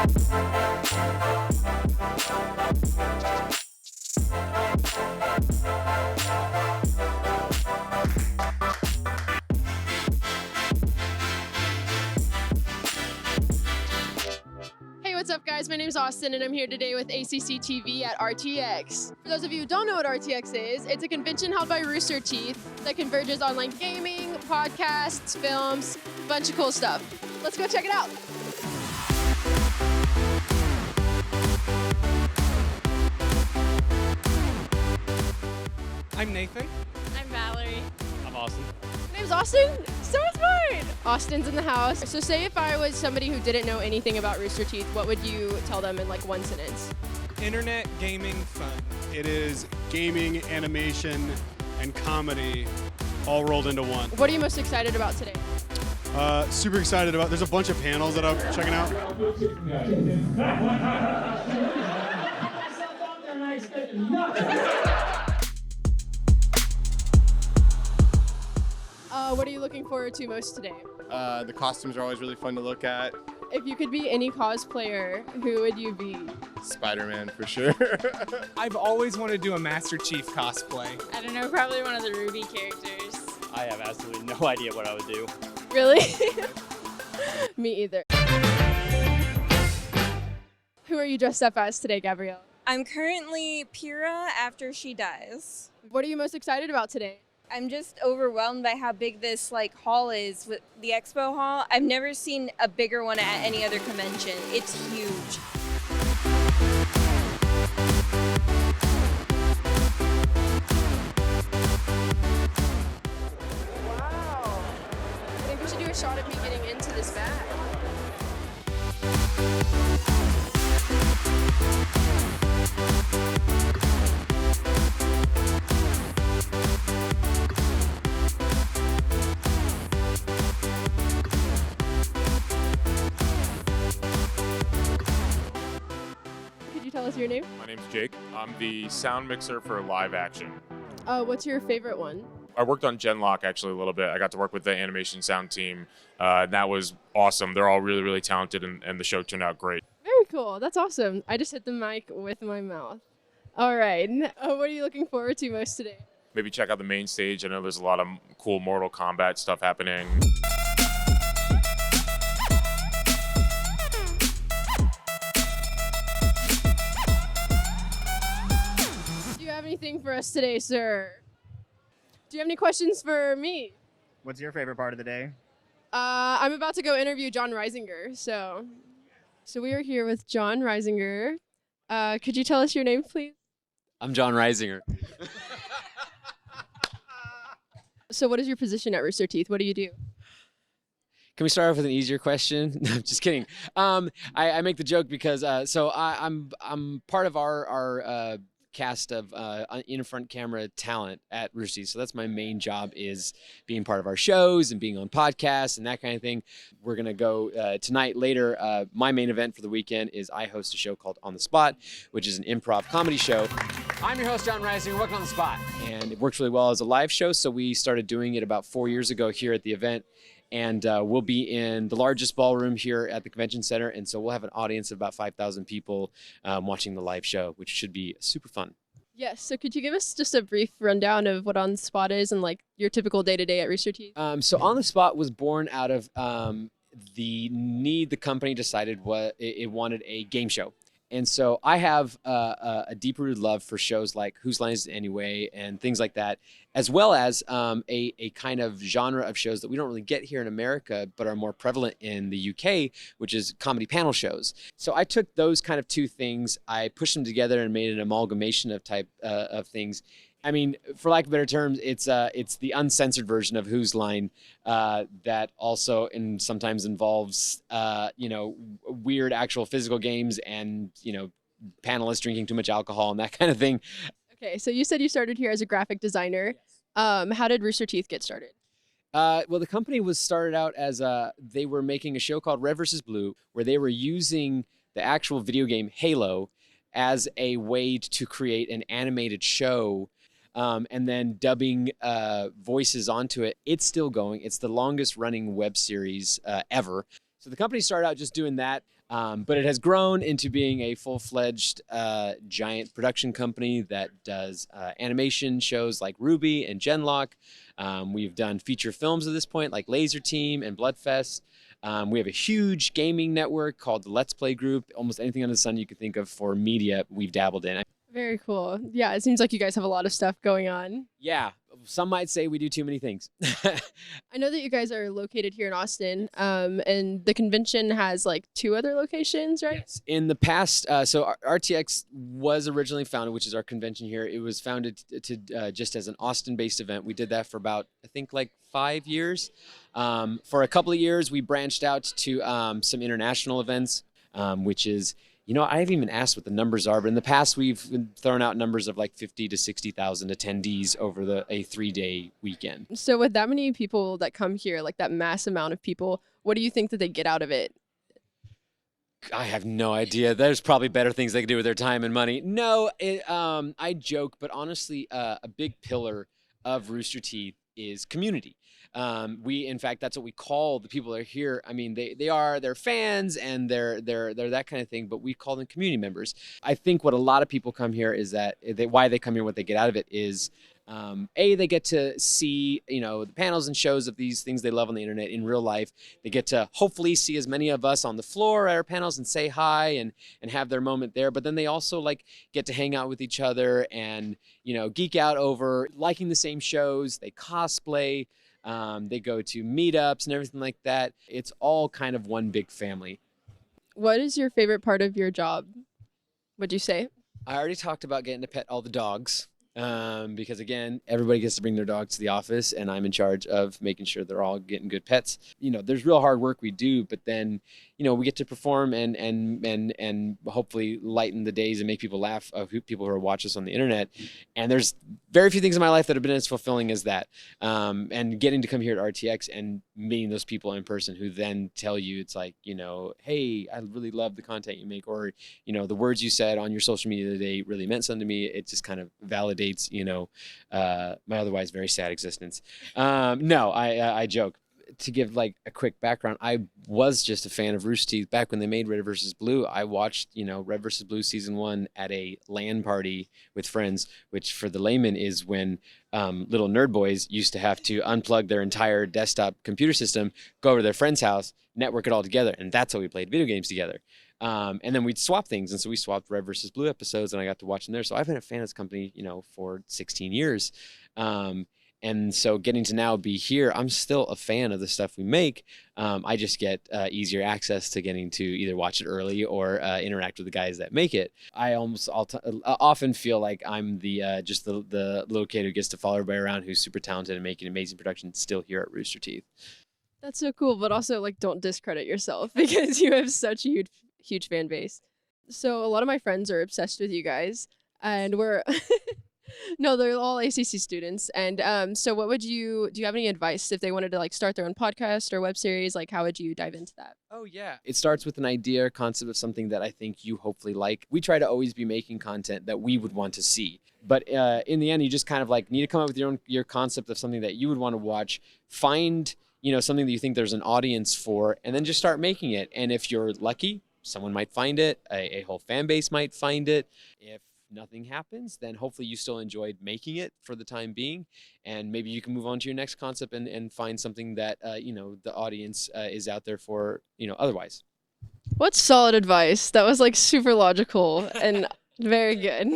Hey, what's up guys? My name is Austin and I'm here today with ACCTV at RTX. For those of you who don't know what RTX is, it's a convention held by Rooster Teeth that converges online gaming, podcasts, films, a bunch of cool stuff. Let's go check it out. I'm Nathan. I'm Valerie. I'm Austin. My name's Austin. So is mine. Austin's in the house. So say if I was somebody who didn't know anything about Rooster Teeth, what would you tell them in like one sentence? Internet gaming fun. It is gaming, animation, and comedy all rolled into one. What are you most excited about today? Super excited about, there's a bunch of panels that I'm checking out. What are you looking forward to most today? The costumes are always really fun to look at. If you could be any cosplayer, who would you be? Spider-Man for sure. I've always wanted to do a Master Chief cosplay. I don't know, probably one of the Ruby characters. I have absolutely no idea what I would do. Really? Me either. Who are you dressed up as today, Gabrielle? I'm currently Pyrrha after she dies. What are you most excited about today? I'm just overwhelmed by how big this hall is with the expo hall. I've never seen a bigger one at any other convention. It's huge. Wow. I think we should do a shot of me getting into this bag. Tell us your name. My name's Jake. I'm the sound mixer for live action. What's your favorite one? I worked on Genlock actually a little bit. I got to work with the animation sound team. And that was awesome. They're all really, really talented, and the show turned out great. Very cool. That's awesome. I just hit the mic with my mouth. All right. What are you looking forward to most today? Maybe check out the main stage. I know there's a lot of cool Mortal Kombat stuff happening. Anything for us today, sir? Do you have any questions for me? What's your favorite part of the day? I'm about to go interview Jon Risinger, so we are here with Jon Risinger. Could you tell us your name, please? I'm Jon Risinger. So what is your position at Rooster Teeth? What do you do? Can we start off with an easier question? No, I'm just kidding. I make the joke because I'm part of our cast of in-front camera talent at Rooster Teeth. So that's my main job, is being part of our shows and being on podcasts and that kind of thing. We're going to go tonight later. My main event for the weekend is I host a show called On the Spot, which is an improv comedy show. I'm your host, Jon Risinger. Welcome On the Spot. And it works really well as a live show. So we started doing it about 4 years ago here at the event. And we'll be in the largest ballroom here at the convention center. And so we'll have an audience of about 5,000 people watching the live show, which should be super fun. Yes. So could you give us just a brief rundown of what On the Spot is and like your typical day-to-day at Rooster Teeth? So On the Spot was born out of the need the company decided it wanted a game show. And so I have a deep-rooted love for shows like Whose Line Is It Anyway and things like that, as well as a kind of genre of shows that we don't really get here in America, but are more prevalent in the UK, which is comedy panel shows. So I took those kind of two things, I pushed them together and made an amalgamation of of things. I mean, for lack of better terms, it's the uncensored version of Whose Line that also sometimes involves weird actual physical games and panelists drinking too much alcohol and that kind of thing. Okay, so you said you started here as a graphic designer. Yes. How did Rooster Teeth get started? Well, the company was started out as they were making a show called Red vs. Blue, where they were using the actual video game Halo as a way to create an animated show. And then dubbing voices onto it. It's still going. It's the longest running web series ever. So the company started out just doing that, but it has grown into being a full-fledged giant production company that does animation shows like Ruby and Genlock. We've done feature films at this point like Laser Team and Bloodfest. We have a huge gaming network called the Let's Play Group. Almost anything under the sun you could think of for media, we've dabbled in. Very cool. Yeah, it seems like you guys have a lot of stuff going on. Yeah, some might say we do too many things. I know that you guys are located here in Austin, and the convention has like 2 other locations, right? Yes. In the past, so RTX was originally founded, which is our convention here. It was founded to just as an Austin-based event. We did that for about, I think, like 5 years. For a couple of years, we branched out to some international events, which is, you know, I haven't even asked what the numbers are, but in the past we've thrown out numbers of like 50 to 60,000 attendees over a 3-day weekend. So with that many people that come here, like that mass amount of people, what do you think that they get out of it? I have no idea. There's probably better things they could do with their time and money. No, I joke, but honestly, a big pillar of Rooster Teeth is community. In fact, that's what we call the people that are here. I mean, they're fans and they're that kind of thing, but we call them community members. I think what a lot of people come here is that why they come here, what they get out of it is, they get to see, you know, the panels and shows of these things they love on the internet in real life. They get to hopefully see as many of us on the floor at our panels and say hi and have their moment there. But then they also like get to hang out with each other and, you know, geek out over liking the same shows. They cosplay. They go to meetups and everything like that. It's all kind of one big family. What is your favorite part of your job? Would you say? I already talked about getting to pet all the dogs. Because again, everybody gets to bring their dog to the office and I'm in charge of making sure they're all getting good pets. You know, there's real hard work we do, but then, you know, we get to perform and hopefully lighten the days and make people laugh of people who watch us on the internet. And there's very few things in my life that have been as fulfilling as that. And getting to come here at RTX and meeting those people in person who then tell you, it's like, you know, hey, I really love the content you make, or, you know, the words you said on your social media today really meant something to me. It just kind of validates, you know, my otherwise very sad existence. No, I joke. To give like a quick background, I was just a fan of Rooster Teeth back when they made Red vs. Blue. I watched, you know, Red vs. Blue season 1 at a LAN party with friends, which for the layman is when little nerd boys used to have to unplug their entire desktop computer system, go over to their friend's house, network it all together, and that's how we played video games together. And then we'd swap things, and so we swapped Red vs. Blue episodes, and I got to watch them there. So I've been a fan of this company, you know, for 16 years. And so getting to now be here, I'm still a fan of the stuff we make. I just get easier access to getting to either watch it early or interact with the guys that make it. I often feel like I'm just the little kid who gets to follow everybody around who's super talented and making amazing productions still here at Rooster Teeth. That's so cool, but also like don't discredit yourself because you have such a huge fan base. So a lot of my friends are obsessed with you guys, and we're no, they're all ACC students. And so do you have any advice if they wanted to like start their own podcast or web series? Like how would you dive into that? Oh yeah, it starts with an idea or concept of something that I think you hopefully like. We try to always be making content that we would want to see. But in the end, you just kind of like need to come up with your concept of something that you would want to watch. Find, you know, something that you think there's an audience for, and then just start making it. And if you're lucky, someone might find it. A whole fan base might find it. If nothing happens, then hopefully you still enjoyed making it for the time being, and maybe you can move on to your next concept and find something that you know, the audience is out there for, you know, otherwise. What solid advice. That was like super logical and very good.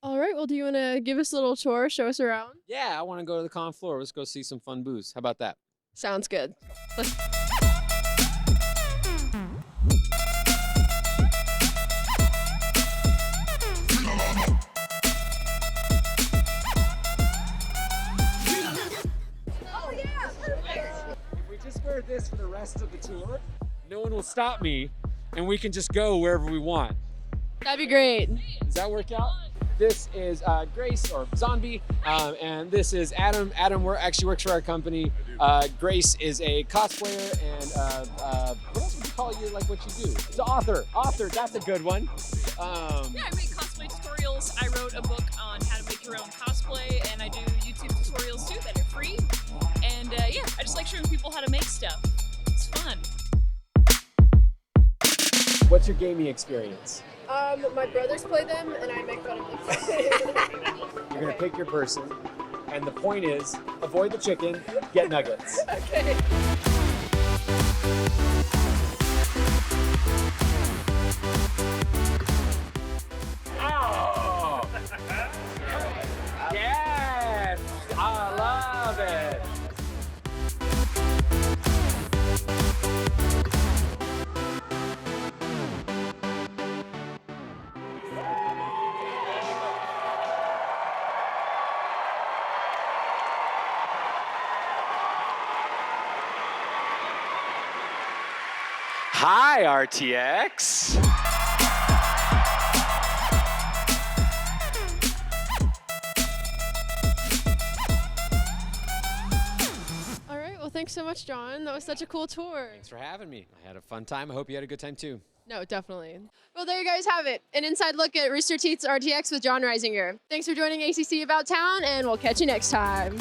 All right, well, do you want to give us a little tour, show us around? Yeah, I want to go to the con floor. Let's go see some fun booths. How about that? Sounds good. Let's wear this for the rest of the tour, no one will stop me and we can just go wherever we want. That'd be great. Does that work out? This is Grace, or Zombie, and this is Adam. Adam actually works for our company. Grace is a cosplayer, and what else would you call you, like what you do? It's an author. Author, that's a good one. Yeah, I make cosplay tutorials. I wrote a book on how to make your own cosplay, and I do YouTube tutorials too that are free. And yeah, I just like showing people how to make stuff. fun. What's your gaming experience? My brothers play them, and I make fun of them. You're gonna pick your person, and the point is avoid the chicken, get nuggets. Okay. Oh! Yes! I love it! Hi, RTX. All right. Well, thanks so much, John. That was such a cool tour. Thanks for having me. I had a fun time. I hope you had a good time too. No, definitely. Well, there you guys have it. An inside look at Rooster Teeth's RTX with Jon Risinger. Thanks for joining ACC About Town, and we'll catch you next time.